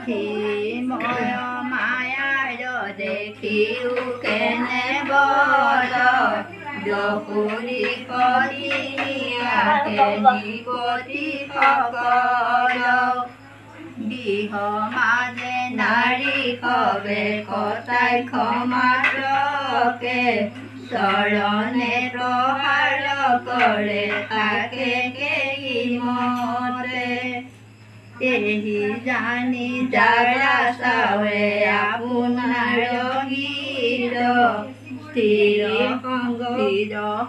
ময় মায়াৰ দেখিও কেনে বৰ দপুৰী পতি সকল বিহ মাজে নাৰী হবে কটাই ক্ষমাত্ৰকে চৰণে প্ৰহাৰ কৰে তাকে মতে এহি জানি যাৰা চাৱে আপোনাৰ গীত স্থিৰ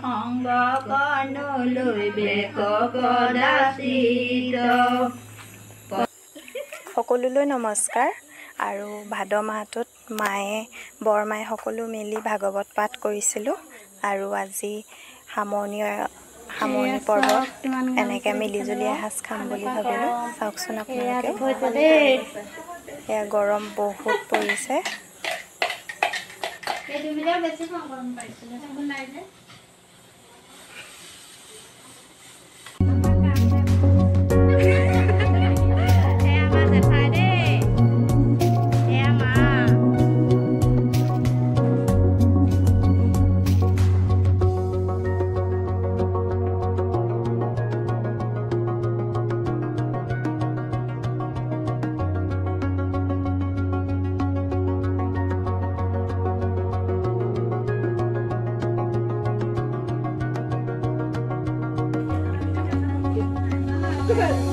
সংগ কণলৈ বেক গদাচিত। সকলোলৈ নমস্কাৰ। আৰু ভাদ মাহটোত বৰমায়ে সকলো মিলি ভাগৱত পাঠ কৰিছিলোঁ আৰু আজি সামৰণি পৰ্ব এনেকৈ মিলিজুলি এসাঁজ খাম বুলি ভাবিলোঁ। চাওকচোন আপোনালোকে, এয়া গৰম বহুত পৰিছে। Good.